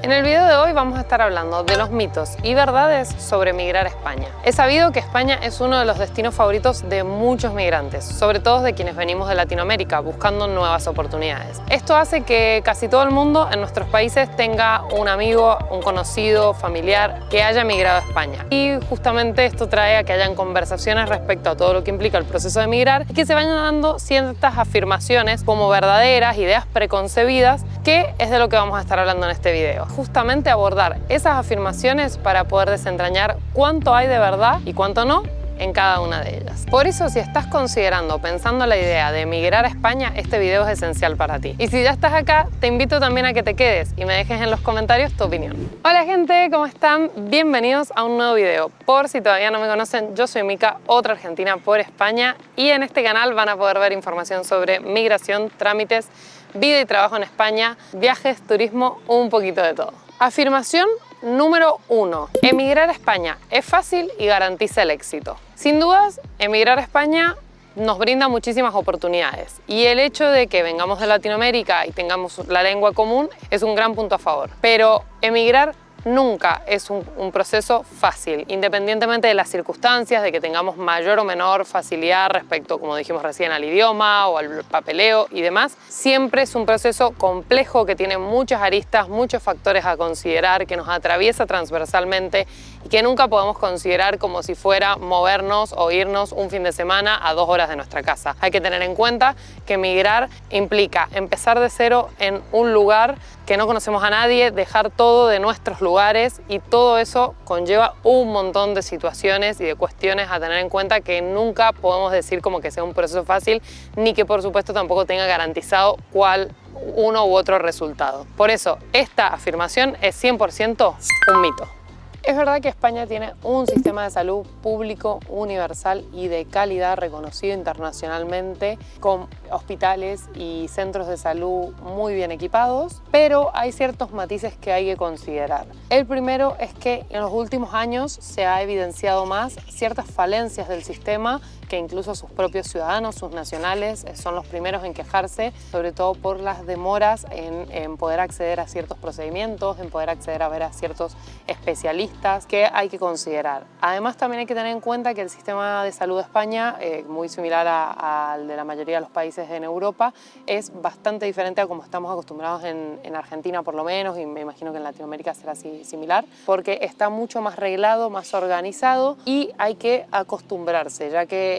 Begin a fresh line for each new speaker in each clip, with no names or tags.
En el video de hoy vamos a estar hablando de los mitos y verdades sobre migrar a España. Es sabido que España es uno de los destinos favoritos de muchos migrantes, sobre todo de quienes venimos de Latinoamérica buscando nuevas oportunidades. Esto hace que casi todo el mundo en nuestros países tenga un amigo, un conocido, familiar que haya migrado a España. Y justamente esto trae a que hayan conversaciones respecto a todo lo que implica el proceso de migrar y que se vayan dando ciertas afirmaciones como verdaderas, ideas preconcebidas, que es de lo que vamos a estar hablando en este video. Justamente abordar esas afirmaciones para poder desentrañar cuánto hay de verdad y cuánto no en cada una de ellas. Por eso, si estás considerando, pensando la idea de emigrar a España, este video es esencial para ti. Y si ya estás acá, te invito también a que te quedes y me dejes en los comentarios tu opinión. Hola gente, ¿cómo están? Bienvenidos a un nuevo video. Por si todavía no me conocen, yo soy Mica, otra argentina por España, y en este canal van a poder ver información sobre migración, trámites, vida y trabajo en España, viajes, turismo, un poquito de todo. Afirmación número 1. Emigrar a España es fácil y garantiza el éxito. Sin dudas, emigrar a España nos brinda muchísimas oportunidades y el hecho de que vengamos de Latinoamérica y tengamos la lengua común es un gran punto a favor. Pero emigrar nunca es un proceso fácil, independientemente de las circunstancias, de que tengamos mayor o menor facilidad respecto, como dijimos recién, al idioma o al papeleo y demás. Siempre es un proceso complejo que tiene muchas aristas, muchos factores a considerar, que nos atraviesa transversalmente y que nunca podemos considerar como si fuera movernos o irnos un fin de semana a 2 horas de nuestra casa. Hay que tener en cuenta que emigrar implica empezar de cero en un lugar que no conocemos a nadie, dejar todo de nuestros lugares, y todo eso conlleva un montón de situaciones y de cuestiones a tener en cuenta que nunca podemos decir como que sea un proceso fácil, ni que por supuesto tampoco tenga garantizado cuál uno u otro resultado. Por eso esta afirmación es 100% un mito. Es verdad que España tiene un sistema de salud público, universal y de calidad reconocido internacionalmente, con hospitales y centros de salud muy bien equipados, pero hay ciertos matices que hay que considerar. El primero es que en los últimos años se ha evidenciado más ciertas falencias del sistema, que incluso sus propios ciudadanos, sus nacionales, son los primeros en quejarse, sobre todo por las demoras en poder acceder a ciertos procedimientos, en poder acceder a ver a ciertos especialistas, que hay que considerar. Además, también hay que tener en cuenta que el sistema de salud de España, muy similar al de la mayoría de los países en Europa, es bastante diferente a como estamos acostumbrados en Argentina por lo menos, y me imagino que en Latinoamérica será así similar, porque está mucho más reglado, más organizado, y hay que acostumbrarse, ya que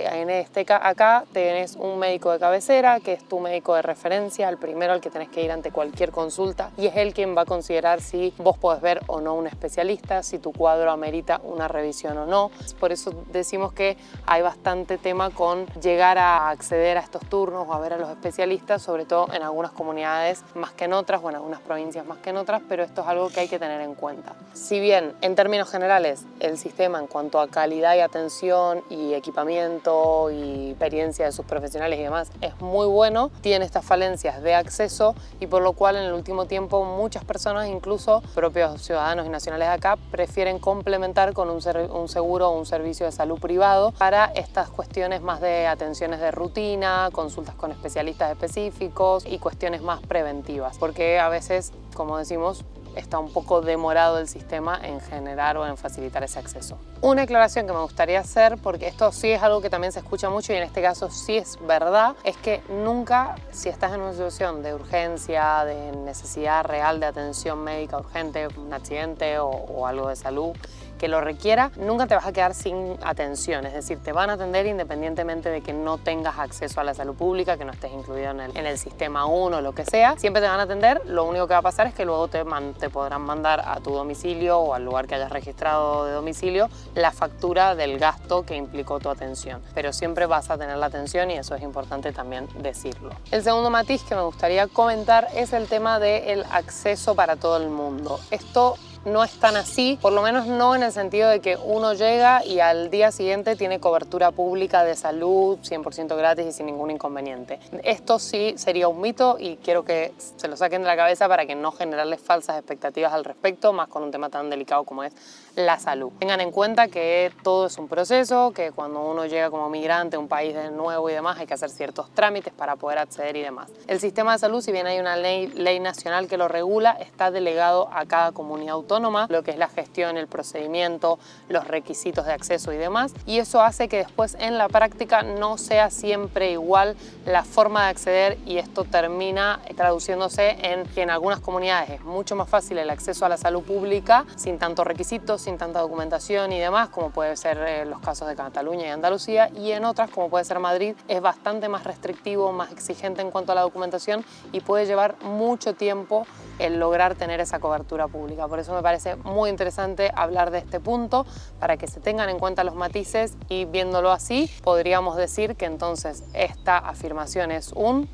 acá tenés un médico de cabecera, que es tu médico de referencia, el primero al que tenés que ir ante cualquier consulta, y es él quien va a considerar si vos podés ver o no un especialista, si tu cuadro amerita una revisión o no. Por eso decimos que hay bastante tema con llegar a acceder a estos turnos o a ver a los especialistas, sobre todo en algunas comunidades más que en otras, o en algunas provincias más que en otras, pero esto es algo que hay que tener en cuenta. Si bien en términos generales el sistema en cuanto a calidad y atención y equipamiento y experiencia de sus profesionales y demás es muy bueno, tiene estas falencias de acceso, y por lo cual en el último tiempo muchas personas, incluso propios ciudadanos y nacionales de acá, prefieren complementar con un seguro o un servicio de salud privado para estas cuestiones más de atenciones de rutina, consultas con especialistas específicos y cuestiones más preventivas, porque a veces, como decimos, está un poco demorado el sistema en generar o en facilitar ese acceso. Una aclaración que me gustaría hacer, porque esto sí es algo que también se escucha mucho y en este caso sí es verdad, es que nunca, si estás en una situación de urgencia, de necesidad real de atención médica urgente, un accidente o algo de salud que lo requiera, nunca te vas a quedar sin atención. Es decir, te van a atender independientemente de que no tengas acceso a la salud pública, que no estés incluido en el sistema 1 o lo que sea. Siempre te van a atender. Lo único que va a pasar es que luego te podrán mandar a tu domicilio o al lugar que hayas registrado de domicilio la factura del gasto que implicó tu atención. Pero siempre vas a tener la atención, y eso es importante también decirlo. El segundo matiz que me gustaría comentar es el tema del acceso para todo el mundo. Esto no es tan así, por lo menos no en el sentido de que uno llega y al día siguiente tiene cobertura pública de salud 100% gratis y sin ningún inconveniente. Esto sí sería un mito y quiero que se lo saquen de la cabeza para que no generarles falsas expectativas al respecto, más con un tema tan delicado como es la salud. Tengan en cuenta que todo es un proceso, que cuando uno llega como migrante a un país de nuevo y demás hay que hacer ciertos trámites para poder acceder y demás. El sistema de salud, si bien hay una ley nacional que lo regula, está delegado a cada comunidad autónoma, lo que es la gestión, el procedimiento, los requisitos de acceso y demás, y eso hace que después en la práctica no sea siempre igual la forma de acceder, y esto termina traduciéndose en que en algunas comunidades es mucho más fácil el acceso a la salud pública sin tantos requisitos, sin tanta documentación y demás, como puede ser los casos de Cataluña y Andalucía, y en otras, como puede ser Madrid, es bastante más restrictivo, más exigente en cuanto a la documentación y puede llevar mucho tiempo el lograr tener esa cobertura pública. Por eso me parece muy interesante hablar de este punto, para que se tengan en cuenta los matices, y viéndolo así podríamos decir que entonces esta afirmación es un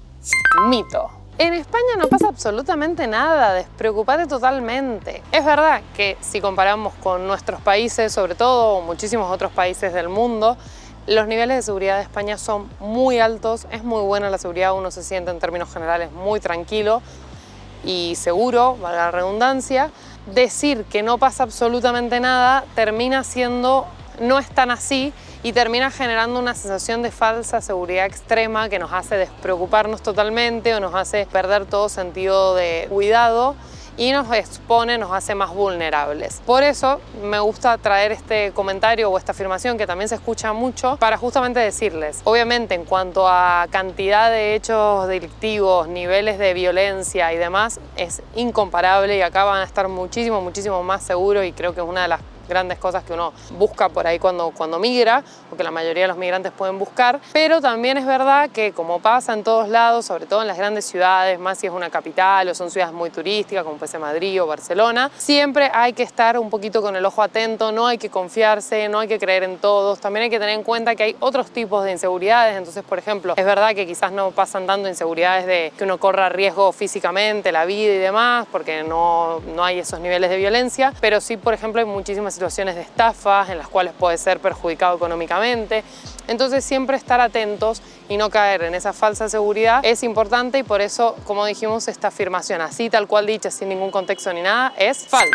mito. En España no pasa absolutamente nada, despreocúpate totalmente. Es verdad que si comparamos con nuestros países, sobre todo, o muchísimos otros países del mundo, los niveles de seguridad de España son muy altos, es muy buena la seguridad, uno se siente en términos generales muy tranquilo y seguro, valga la redundancia. Decir que no pasa absolutamente nada termina siendo, no es tan así, y termina generando una sensación de falsa seguridad extrema que nos hace despreocuparnos totalmente o nos hace perder todo sentido de cuidado y nos expone, nos hace más vulnerables. Por eso me gusta traer este comentario o esta afirmación, que también se escucha mucho, para justamente decirles, obviamente en cuanto a cantidad de hechos delictivos, niveles de violencia y demás, es incomparable, y acá van a estar muchísimo más seguros, y creo que es una de las grandes cosas que uno busca por ahí cuando migra, o que la mayoría de los migrantes pueden buscar. Pero también es verdad que, como pasa en todos lados, sobre todo en las grandes ciudades, más si es una capital o son ciudades muy turísticas como puede ser Madrid o Barcelona, siempre hay que estar un poquito con el ojo atento, no hay que confiarse, no hay que creer en todos, también hay que tener en cuenta que hay otros tipos de inseguridades. Entonces, por ejemplo, es verdad que quizás no pasan tanto inseguridades de que uno corra riesgo físicamente, la vida y demás, porque no hay esos niveles de violencia, pero sí, por ejemplo, hay muchísimas situaciones de estafas en las cuales puede ser perjudicado económicamente. Entonces, siempre estar atentos y no caer en esa falsa seguridad es importante, y por eso, como dijimos, esta afirmación así, tal cual dicha, sin ningún contexto ni nada, es falsa.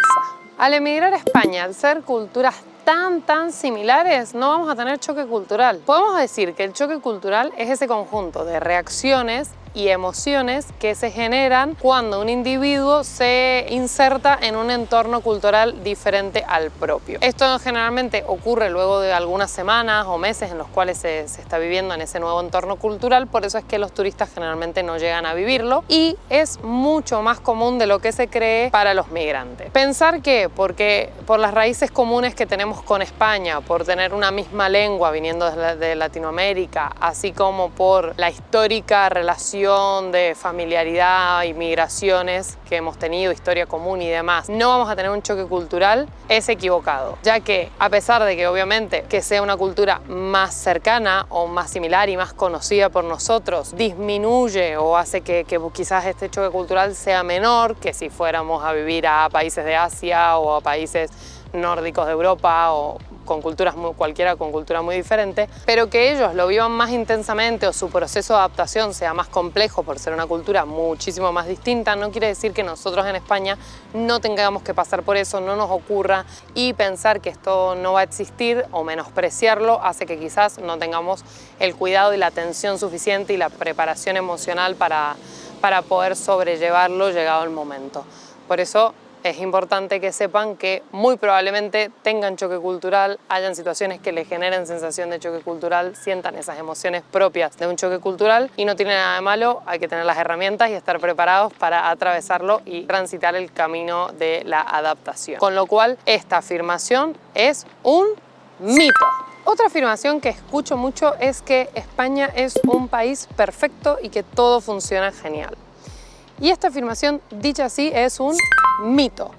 Al emigrar a España, al ser culturas tan similares, no vamos a tener choque cultural. Podemos decir que el choque cultural es ese conjunto de reacciones y emociones que se generan cuando un individuo se inserta en un entorno cultural diferente al propio. Esto generalmente ocurre luego de algunas semanas o meses en los cuales se está viviendo en ese nuevo entorno cultural, por eso es que los turistas generalmente no llegan a vivirlo, y es mucho más común de lo que se cree para los migrantes. Pensar que porque por las raíces comunes que tenemos con España, por tener una misma lengua viniendo de Latinoamérica, así como por la histórica relación de familiaridad y migraciones que hemos tenido, historia común y demás, no vamos a tener un choque cultural, es equivocado, ya que a pesar de que obviamente que sea una cultura más cercana o más similar y más conocida por nosotros, disminuye o hace que quizás este choque cultural sea menor que si fuéramos a vivir a países de Asia o a países nórdicos de Europa, o con culturas cualquiera con cultura muy diferente, pero que ellos lo vivan más intensamente o su proceso de adaptación sea más complejo por ser una cultura muchísimo más distinta, no quiere decir que nosotros en España no tengamos que pasar por eso, no nos ocurra, y pensar que esto no va a existir o menospreciarlo hace que quizás no tengamos el cuidado y la atención suficiente y la preparación emocional para poder sobrellevarlo llegado el momento. Por eso es importante que sepan que muy probablemente tengan choque cultural, hayan situaciones que les generen sensación de choque cultural, sientan esas emociones propias de un choque cultural, y no tiene nada de malo, hay que tener las herramientas y estar preparados para atravesarlo y transitar el camino de la adaptación. Con lo cual, esta afirmación es un mito. Otra afirmación que escucho mucho es que España es un país perfecto y que todo funciona genial. Y esta afirmación, dicha así, es un mito,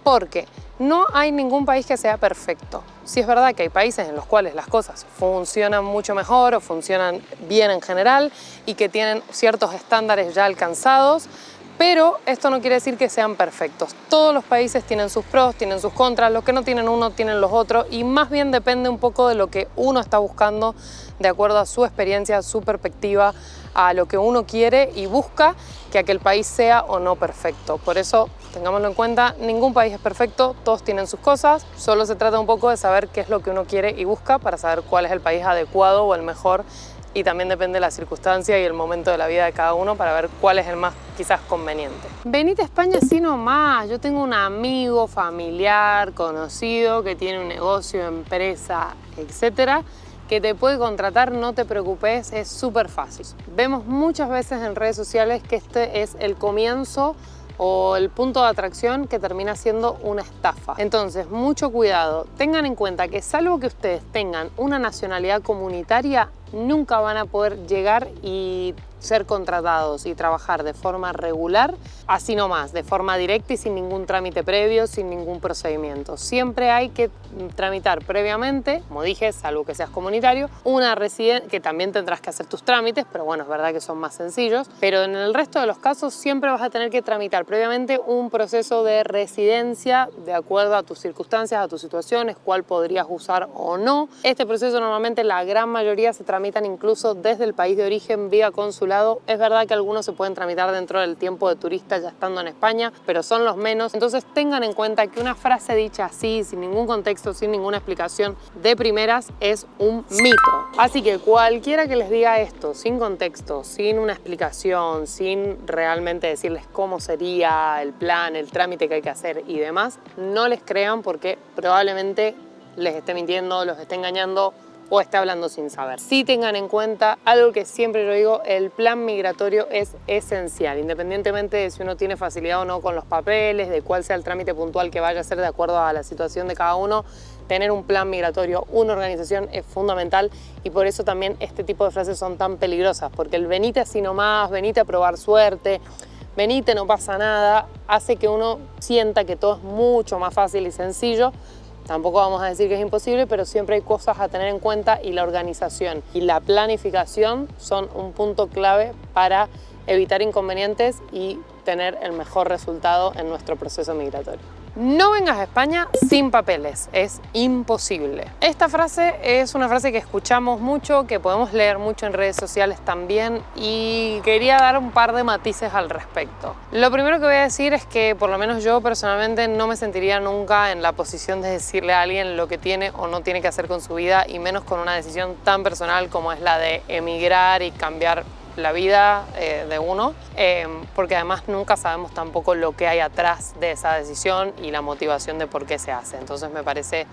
porque no hay ningún país que sea perfecto. Sí es verdad que hay países en los cuales las cosas funcionan mucho mejor o funcionan bien en general y que tienen ciertos estándares ya alcanzados, Pero esto no quiere decir que sean perfectos. Todos los países tienen sus pros, tienen sus contras, los que no tienen uno tienen los otros y más bien depende un poco de lo que uno está buscando de acuerdo a su experiencia, a su perspectiva, a lo que uno quiere y busca que aquel país sea o no perfecto. Por eso, tengámoslo en cuenta, ningún país es perfecto, todos tienen sus cosas, solo se trata un poco de saber qué es lo que uno quiere y busca para saber cuál es el país adecuado o el mejor, y también depende de la circunstancia y el momento de la vida de cada uno para ver cuál es el más quizás conveniente. Venite a España así nomás. Yo tengo un amigo, familiar, conocido que tiene un negocio, empresa, etcétera, que te puede contratar, no te preocupes, es súper fácil. Vemos muchas veces en redes sociales que este es el comienzo o el punto de atracción que termina siendo una estafa. Entonces, mucho cuidado. Tengan en cuenta que salvo que ustedes tengan una nacionalidad comunitaria, nunca van a poder llegar y ser contratados y trabajar de forma regular, así nomás, de forma directa y sin ningún trámite previo, sin ningún procedimiento. Siempre hay que tramitar previamente, como dije, salvo que seas comunitario, una residencia, que también tendrás que hacer tus trámites, pero bueno, es verdad que son más sencillos, pero en el resto de los casos siempre vas a tener que tramitar previamente un proceso de residencia de acuerdo a tus circunstancias, a tus situaciones, cuál podrías usar o no. Este proceso normalmente la gran mayoría se tramitan incluso desde el país de origen vía consulado. Es verdad que algunos se pueden tramitar dentro del tiempo de turista ya estando en España, pero son los menos. Entonces tengan en cuenta que una frase dicha así, sin ningún contexto, sin ninguna explicación de primeras, es un mito. Así que cualquiera que les diga esto sin contexto, sin una explicación, sin realmente decirles cómo sería el plan, el trámite que hay que hacer y demás, no les crean porque probablemente les esté mintiendo, los esté engañando o esté hablando sin saber. Sí tengan en cuenta algo que siempre lo digo, el plan migratorio es esencial, independientemente de si uno tiene facilidad o no con los papeles, de cuál sea el trámite puntual que vaya a hacer de acuerdo a la situación de cada uno. Tener un plan migratorio, una organización es fundamental y por eso también este tipo de frases son tan peligrosas, porque el venite así nomás, venite a probar suerte, venite no pasa nada, hace que uno sienta que todo es mucho más fácil y sencillo. Tampoco vamos a decir que es imposible, pero siempre hay cosas a tener en cuenta y la organización y la planificación son un punto clave para evitar inconvenientes y tener el mejor resultado en nuestro proceso migratorio. No vengas a España sin papeles, es imposible. Esta frase es una frase que escuchamos mucho, que podemos leer mucho en redes sociales también y quería dar un par de matices al respecto. Lo primero que voy a decir es que por lo menos yo personalmente no me sentiría nunca en la posición de decirle a alguien lo que tiene o no tiene que hacer con su vida y menos con una decisión tan personal como es la de emigrar y cambiar la vida de uno, porque además nunca sabemos tampoco lo que hay atrás de esa decisión y la motivación de por qué se hace. Entonces me parece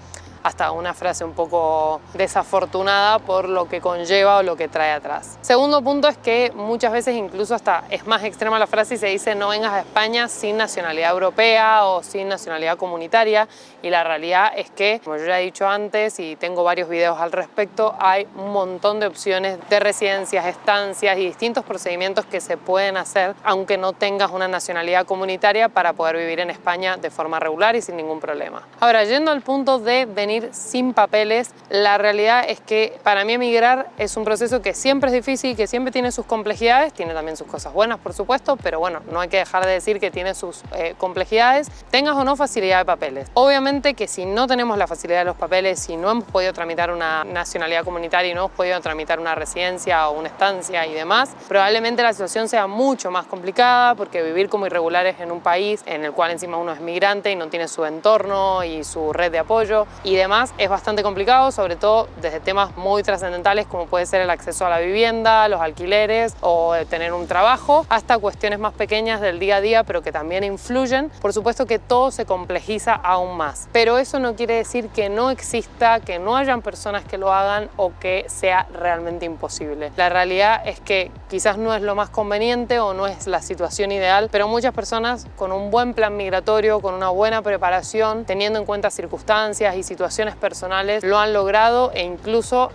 hasta una frase un poco desafortunada por lo que conlleva o lo que trae atrás. Segundo punto es que muchas veces incluso hasta es más extrema la frase y se dice no vengas a España sin nacionalidad europea o sin nacionalidad comunitaria y la realidad es que, como yo ya he dicho antes y tengo varios videos al respecto, hay un montón de opciones de residencias, estancias y distintos procedimientos que se pueden hacer aunque no tengas una nacionalidad comunitaria para poder vivir en España de forma regular y sin ningún problema. Ahora, yendo al punto de venir sin papeles, la realidad es que para mí emigrar es un proceso que siempre es difícil, que siempre tiene sus complejidades, tiene también sus cosas buenas por supuesto, pero bueno, no hay que dejar de decir que tiene sus complejidades, tengas o no facilidad de papeles. Obviamente que si no tenemos la facilidad de los papeles, si no hemos podido tramitar una nacionalidad comunitaria y no hemos podido tramitar una residencia o una estancia y demás, probablemente la situación sea mucho más complicada porque vivir como irregulares en un país en el cual encima uno es migrante y no tiene su entorno y su red de apoyo y demás es bastante complicado, sobre todo desde temas muy trascendentales como puede ser el acceso a la vivienda, los alquileres o tener un trabajo, hasta cuestiones más pequeñas del día a día pero que también influyen. Por supuesto que todo se complejiza aún más, pero eso no quiere decir que no exista, que no hayan personas que lo hagan o que sea realmente imposible. La realidad es que quizás no es lo más conveniente o no es la situación ideal, pero muchas personas con un buen plan migratorio, con una buena preparación, teniendo en cuenta circunstancias y situaciones situaciones personales lo han logrado e incluso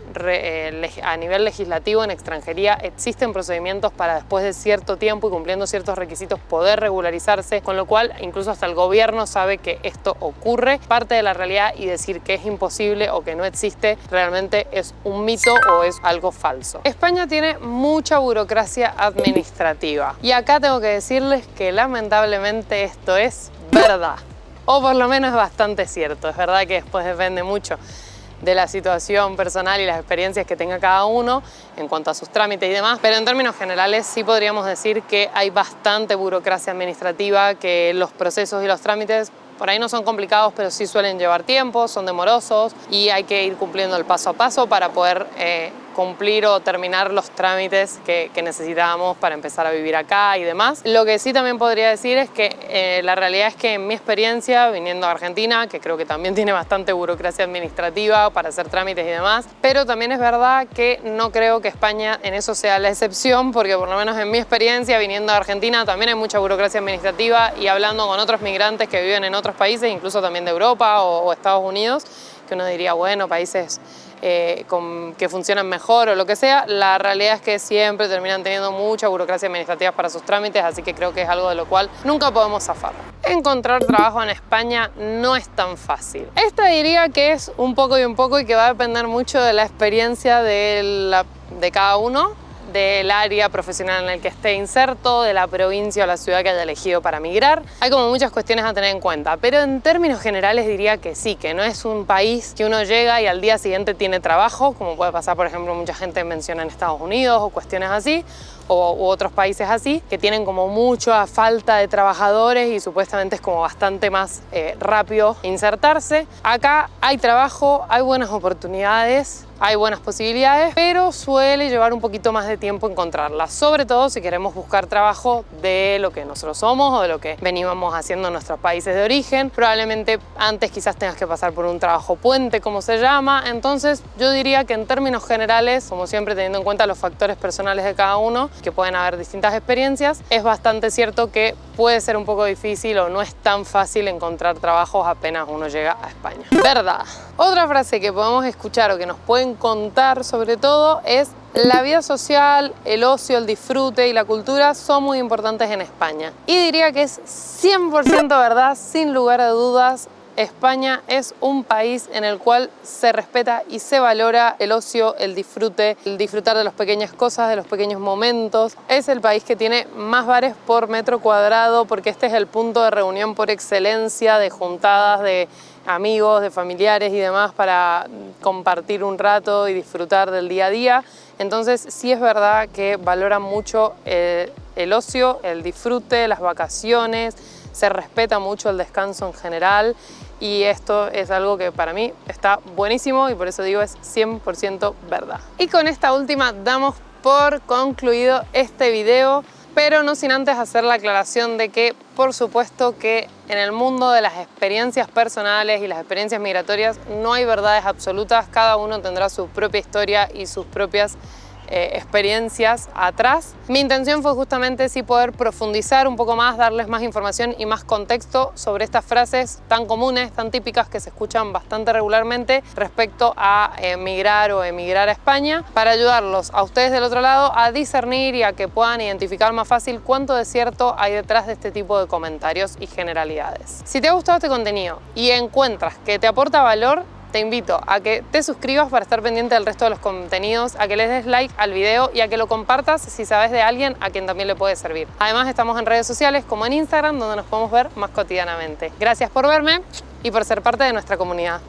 a nivel legislativo en extranjería existen procedimientos para después de cierto tiempo y cumpliendo ciertos requisitos poder regularizarse, con lo cual incluso hasta el gobierno sabe que esto ocurre. Parte de la realidad y decir que es imposible o que no existe realmente es un mito o es algo falso. España tiene mucha burocracia administrativa y acá tengo que decirles que lamentablemente esto es verdad, o por lo menos es bastante cierto. Es verdad que después depende mucho de la situación personal y las experiencias que tenga cada uno en cuanto a sus trámites y demás, pero en términos generales sí podríamos decir que hay bastante burocracia administrativa, que los procesos y los trámites por ahí no son complicados, pero sí suelen llevar tiempo, son demorosos y hay que ir cumpliendo el paso a paso para poder cumplir o terminar los trámites que necesitábamos para empezar a vivir acá y demás. Lo que sí también podría decir es que la realidad es que en mi experiencia viniendo a Argentina, que creo que también tiene bastante burocracia administrativa para hacer trámites y demás, pero también es verdad que no creo que España en eso sea la excepción, porque por lo menos en mi experiencia viniendo a Argentina también hay mucha burocracia administrativa y hablando con otros migrantes que viven en otros países, incluso también de Europa o Estados Unidos, que uno diría, bueno, países que funcionan mejor o lo que sea, la realidad es que siempre terminan teniendo mucha burocracia administrativa para sus trámites, así que creo que es algo de lo cual nunca podemos zafar. Encontrar trabajo en España no es tan fácil. Esta diría que es un poco y un poco y que va a depender mucho de la experiencia de cada uno, del área profesional en el que esté inserto, de la provincia o la ciudad que haya elegido para migrar. Hay como muchas cuestiones a tener en cuenta, pero en términos generales diría que sí, que no es un país que uno llega y al día siguiente tiene trabajo, como puede pasar, por ejemplo, mucha gente menciona en Estados Unidos o cuestiones así, u otros países así, que tienen como mucha falta de trabajadores y supuestamente es como bastante más rápido insertarse. Acá hay trabajo, hay buenas oportunidades, hay buenas posibilidades, pero suele llevar un poquito más de tiempo encontrarlas, sobre todo si queremos buscar trabajo de lo que nosotros somos o de lo que veníamos haciendo en nuestros países de origen. Probablemente antes quizás tengas que pasar por un trabajo puente, como se llama. Entonces yo diría que en términos generales, como siempre teniendo en cuenta los factores personales de cada uno, que pueden haber distintas experiencias, es bastante cierto que puede ser un poco difícil o no es tan fácil encontrar trabajos apenas uno llega a España. ¿Verdad? Otra frase que podemos escuchar o que nos pueden contar sobre todo es: la vida social, el ocio, el disfrute y la cultura son muy importantes en España. Y diría que es 100% verdad, sin lugar a dudas. España es un país en el cual se respeta y se valora el ocio, el disfrutar de las pequeñas cosas, de los pequeños momentos. Es el país que tiene más bares por metro cuadrado, porque este es el punto de reunión por excelencia, de juntadas de amigos, de familiares y demás para compartir un rato y disfrutar del día a día. Entonces sí es verdad que valoran mucho el ocio, el disfrute, las vacaciones, se respeta mucho el descanso en general. Y esto es algo que para mí está buenísimo y por eso digo es 100% verdad. Y con esta última damos por concluido este video, pero no sin antes hacer la aclaración de que por supuesto que en el mundo de las experiencias personales y las experiencias migratorias no hay verdades absolutas, cada uno tendrá su propia historia y sus propias experiencias atrás. Mi intención fue justamente sí poder profundizar un poco más, darles más información y más contexto sobre estas frases tan comunes, tan típicas que se escuchan bastante regularmente respecto a migrar o emigrar a España, para ayudarlos a ustedes del otro lado a discernir y a que puedan identificar más fácil cuánto de cierto hay detrás de este tipo de comentarios y generalidades. Si te ha gustado este contenido y encuentras que te aporta valor, te invito a que te suscribas para estar pendiente del resto de los contenidos, a que les des like al video y a que lo compartas si sabes de alguien a quien también le puede servir. Además estamos en redes sociales como en Instagram, donde nos podemos ver más cotidianamente. Gracias por verme y por ser parte de nuestra comunidad.